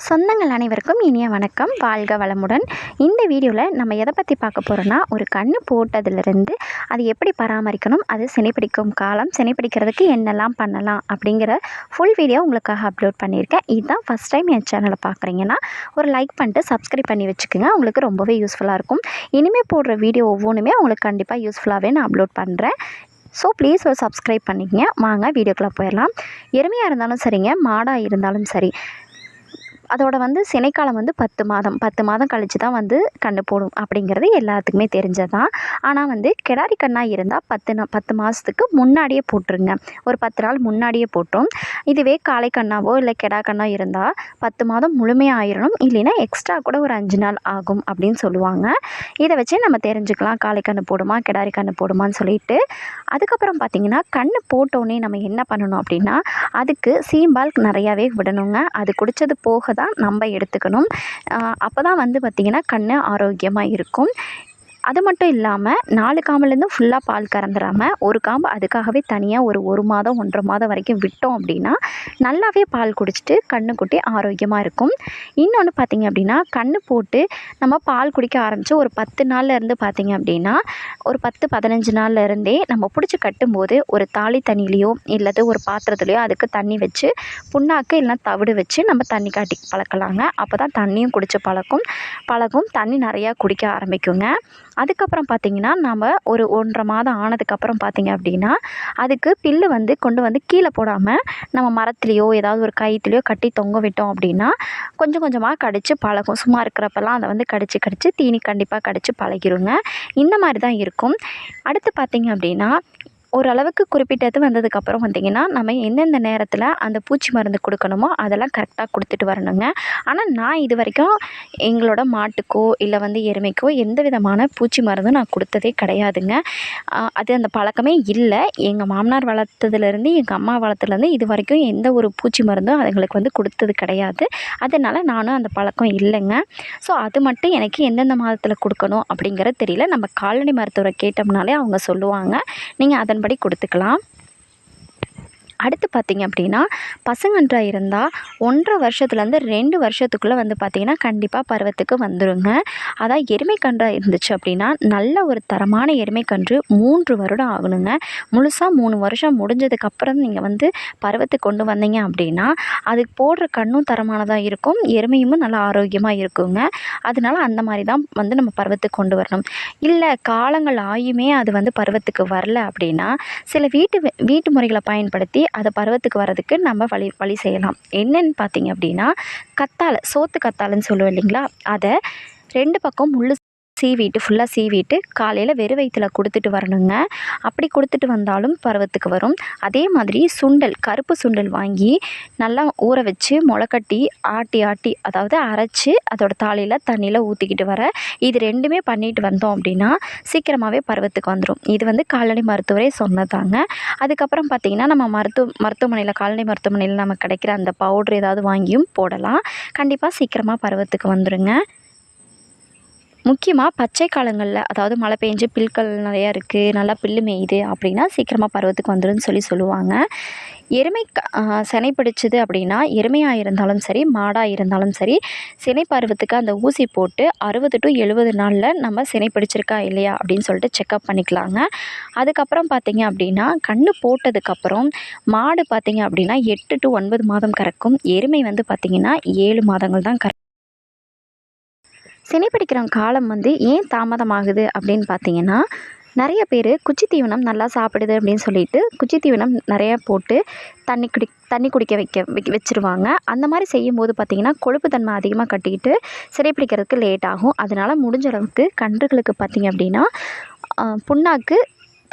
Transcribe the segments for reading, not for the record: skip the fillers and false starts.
சொந்தங்கள் அனைவருக்கும் இனிய வணக்கம். வாழ்க வளமுடன். இந்த வீடியோவில் நம்ம எதை பற்றி பார்க்க போகிறோன்னா, ஒரு கன்று போட்டதுலேருந்து அது எப்படி பராமரிக்கணும், அது சினைப்பிடிக்கும் காலம், சினைப்பிடிக்கிறதுக்கு என்னெல்லாம் பண்ணலாம் அப்படிங்கிற ஃபுல் வீடியோ உங்களுக்காக அப்லோட் பண்ணியிருக்கேன். இதுதான் ஃபஸ்ட் டைம் என் சேனலை பார்க்குறீங்கன்னா ஒரு லைக் பண்ணிட்டு சப்ஸ்கிரைப் பண்ணி வச்சுக்கோங்க. உங்களுக்கு ரொம்பவே யூஸ்ஃபுல்லாக இருக்கும். இனிமேல் போடுற வீடியோ ஒவ்வொன்றுமே உங்களுக்கு கண்டிப்பாக யூஸ்ஃபுல்லாகவே நான் அப்லோட் பண்ணுறேன். ஸோ ப்ளீஸ் ஒரு சப்ஸ்கிரைப் பண்ணிக்கங்க. வாங்க வீடியோக்குள்ளே போயிடலாம். எருமையாக இருந்தாலும் சரிங்க, மாடாக இருந்தாலும் சரி, அதோட சினைக்காலம் 10 மாதம் கழித்து தான் கன்று போடும் அப்படிங்கிறது எல்லாத்துக்குமே தெரிஞ்சதான். ஆனால் கிடாரி கண்ணாக இருந்தால் 10 மாதத்துக்கு முன்னாடியே போட்டுருங்க. ஒரு 10 நாள் முன்னாடியே போட்டோம். இதுவே காளை கண்ணாவோ இல்லை கெடா கண்ணா இருந்தால் 10 மாதம் முழுமையாக ஆயிடணும். இல்லைன்னா எக்ஸ்ட்ரா கூட ஒரு 5 நாள் ஆகும் அப்படின்னு சொல்லுவாங்க. இதை வச்சு நம்ம தெரிஞ்சுக்கலாம் காளை கன்று போடுமா கிடாரி கன்று போடுமான்னு சொல்லிட்டு. அதுக்கப்புறம் பார்த்திங்கன்னா, கன்று போட்டோன்னே நம்ம என்ன பண்ணணும் அப்படின்னா, அதுக்கு சீம்பால் நிறையாவே விடணுங்க. அது குடித்தது போக தான் நம்ம எடுத்துக்கணும். அப்போ தான் பார்த்திங்கன்னா கன்று ஆரோக்கியமாக இருக்கும். அது மட்டும் இல்லாமல் 4 காம்புலேருந்து ஃபுல்லாக பால் கறந்துடாமல் ஒரு காம்பு அதுக்காகவே தனியாக ஒரு மாதம் 1.5 மாதம் வரைக்கும் விட்டோம் அப்படின்னா நல்லாவே பால் குடிச்சிட்டு கன்றுக்குட்டி ஆரோக்கியமாக இருக்கும். இன்னொன்று பார்த்திங்க அப்படின்னா, கன்று போட்டு நம்ம பால் குடிக்க ஆரம்பித்து ஒரு 10 நாள்லேருந்து பார்த்திங்க அப்படின்னா ஒரு 10-15 நாள்லேருந்தே நம்ம பிடிச்சி கட்டும்போது ஒரு தாலி தண்ணியிலையோ இல்லது ஒரு பாத்திரத்துலையோ அதுக்கு தண்ணி வச்சு புண்ணாக்கு இல்லைனா தவிடு வச்சு நம்ம தண்ணி காட்டி பழக்கலாங்க. அப்போ தான் தண்ணியும் குடித்து பழகும் தண்ணி நிறையா குடிக்க ஆரம்பிக்குங்க. அதுக்கப்புறம் பார்த்திங்கன்னா, நம்ம ஒரு 1.5 மாதம் ஆனதுக்கப்புறம் பார்த்திங்க அப்படின்னா, அதுக்கு பில்லு கொண்டு கீழே போடாமல் நம்ம மரத்துலேயோ ஏதாவது ஒரு கயிற்றுலையோ கட்டி தொங்க விட்டோம் அப்படின்னா கொஞ்சம் கொஞ்சமாக கடித்து பழகும். சும்மா இருக்கிறப்பெல்லாம் அதை கடித்து தீனி கண்டிப்பாக கடித்து பழகிருங்க. இந்த மாதிரி தான் இருக்கும். அடுத்து பார்த்திங்க அப்படின்னா, ஓரளவுக்கு குறிப்பிட்டது வந்ததுக்கப்புறம் நம்ம எந்தெந்த நேரத்தில் அந்த பூச்சி மருந்து கொடுக்கணுமோ அதெல்லாம் கரெக்டாக கொடுத்துட்டு வரணுங்க. ஆனால் நான் இது வரைக்கும் எங்களோட மாட்டுக்கோ இல்லை எருமைக்கோ எந்த விதமான பூச்சி மருந்தும் நான் கொடுத்ததே கிடையாதுங்க. அது அந்த பழக்கமே இல்லை. எங்கள் மாமனார் வளர்த்ததுலேருந்து எங்கள் அம்மா வளர்த்ததுலேருந்து இது வரைக்கும் எந்த ஒரு பூச்சி மருந்தும் அதுங்களுக்கு கொடுத்தது கிடையாது. அதனால் நானும் அந்த பழக்கம் இல்லைங்க. ஸோ அது மட்டும் எனக்கு எந்தெந்த மாதத்தில் கொடுக்கணும் அப்படிங்கிறது தெரியல. நம்ம கால்நடை மருத்துவரை கேட்டோம்னாலே அவங்க சொல்லுவாங்க. நீங்கள் அதன்படி கொடுத்துக்கலாம். அடுத்து பார்த்திங்க அப்படின்னா, பசுங்கன்றாக இருந்தால் 1.5 வருஷத்துலேருந்து 2 வருஷத்துக்குள்ளே பார்த்திங்கன்னா கண்டிப்பாக பருவத்துக்கு வந்துடுங்க. அதான் எருமைக்கன்றாக இருந்துச்சு அப்படின்னா நல்ல ஒரு தரமான எருமைக்கன்று 3 வருடம் ஆகணுங்க. முழுசாக 3 வருஷம் முடிஞ்சதுக்கப்புறம் நீங்கள் பருவத்துக்கு கொண்டு வந்தீங்க அப்படின்னா அதுக்கு போடுற கன்றும் தரமானதாக இருக்கும், எருமையும் நல்லா ஆரோக்கியமாக இருக்குங்க. அதனால அந்த மாதிரி தான் நம்ம பருவத்துக்கு கொண்டு வரணும். இல்லை காலங்கள் ஆயுமே அது பருவத்துக்கு வரல அப்படின்னா சில வீட்டு முறைகளை பயன்படுத்தி அதை பருவத்துக்கு வர்றதுக்கு நம்ம வழி செய்யலாம். என்னன்னு பார்த்தீங்க அப்படின்னா, சோத்து கத்தாழைன்னு சொல்லுவோம் இல்லைங்களா, அதை 2 பக்கம் முள்ளு ஃபுல்லாக சீவிட்டு காலையில் வெறும் வயிற்றில் கொடுத்துட்டு வரணுங்க. அப்படி கொடுத்துட்டு வந்தாலும் பருவத்துக்கு வரும். அதே மாதிரி கருப்பு சுண்டல் வாங்கி நல்லா ஊற வச்சு முளைக்கட்டி ஆட்டி அதாவது அரைச்சி அதோட தாலியில் தண்ணியில் ஊற்றிக்கிட்டு வர, இது 2மே பண்ணிட்டு வந்தோம் அப்படின்னா சீக்கிரமாகவே பருவத்துக்கு வந்துடும். இது கால்நடை மருத்துவரே சொன்னதாங்க. அதுக்கப்புறம் பார்த்திங்கன்னா, நம்ம மருத்துவமனையில் கால்நடை மருத்துவமனையில் நமக்கு கிடைக்கிற அந்த பவுட்ரு ஏதாவது வாங்கியும் போடலாம். கண்டிப்பாக சீக்கிரமாக பருவத்துக்கு வந்துடுங்க. முக்கியமாக பச்சை காலங்களில், அதாவது மழை பெஞ்சு புல்கள் நிறையா இருக்குது, நல்லா புல்லு மேயுது அப்படின்னா சீக்கிரமாக பருவத்துக்கு வந்துடும்னு சொல்லுவாங்க. எருமை சினை பிடிச்சிது அப்படின்னா எருமையாக இருந்தாலும் சரி மாடாக இருந்தாலும் சரி சினை பருவத்துக்கு அந்த ஊசி போட்டு 60 to 70 நாளில் நம்ம சினை பிடிச்சிருக்கா இல்லையா அப்படின்னு சொல்லிட்டு செக்கப் பண்ணிக்கலாங்க. அதுக்கப்புறம் பார்த்திங்க அப்படின்னா, கன்று போட்டதுக்கப்புறம் மாடு பார்த்திங்க அப்படின்னா 8 to 9 மாதம் கறக்கும். எருமை பார்த்திங்கன்னா 7 மாதங்கள் தான் சினைப்பிடிக்கிற காலம் ஏன் தாமதமாகுது அப்படின்னு பார்த்தீங்கன்னா, நிறைய பேர் குச்சி தீவனம் நல்லா சாப்பிடுது அப்படின்னு சொல்லிட்டு குச்சி தீவனம் நிறையா போட்டு தண்ணி குடிக்க வச்சுருவாங்க. அந்த மாதிரி செய்யும்போது பார்த்திங்கன்னா கொழுப்பு தன்மை அதிகமாக கட்டிக்கிட்டு சினைப்பிடிக்கிறதுக்கு லேட் ஆகும். அதனால் முடிஞ்ச அளவுக்கு கன்றுகளுக்கு பார்த்திங்க அப்படின்னா புண்ணாக்கு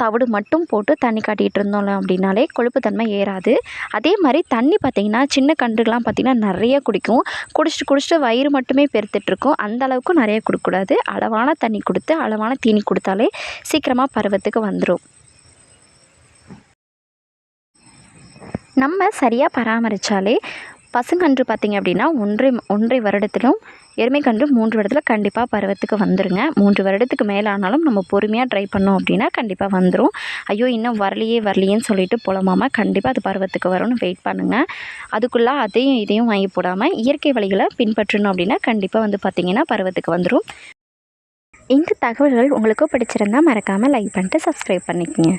தவிடு மட்டும் போட்டு தண்ணி காட்டிகிட்டு இருந்தோம் அப்படின்னாலே கொழுப்பு தன்மை ஏறாது. அதே மாதிரி தண்ணி பார்த்திங்கன்னா சின்ன கன்றுகள்லாம் பார்த்திங்கன்னா நிறைய குடிச்சிட்டு வயிறு மட்டுமே பெருத்துட்ருக்கும். அந்த அளவுக்கு நிறைய கொடுக்கக்கூடாது. அளவான தண்ணி கொடுத்து அளவான தீனி கொடுத்தாலே சீக்கிரமாக பருவத்துக்கு வந்துடும். நம்ம சரியாக பராமரித்தாலே பசுங்கன்று பார்த்திங்க அப்படின்னா ஒன்றரை வருடத்திலும், எருமைக்கன்று 3 வருடத்தில் கண்டிப்பாக பருவத்துக்கு வந்துருங்க. 3 வருடத்துக்கு மேலே ஆனாலும் நம்ம பொறுமையாக ட்ரை பண்ணோம் அப்படின்னா கண்டிப்பாக வந்துடும். ஐயோ இன்னும் வரலையேன்னு சொல்லிட்டு புலம்பாமல் கண்டிப்பாக அது பருவத்துக்கு வரும்னு வெயிட் பண்ணுங்கள். அதுக்குள்ளே அதையும் இதையும் வாங்கி போடாமல் இயற்கை வழிகளை பின்பற்றணும் அப்படின்னா கண்டிப்பாக வந்து பார்த்திங்கன்னா பருவத்துக்கு வந்துடும். இந்த தகவல்கள் உங்களுக்கு பிடிச்சிருந்தால் மறக்காமல் லைக் பண்ணிட்டு சப்ஸ்கிரைப் பண்ணிக்கோங்க.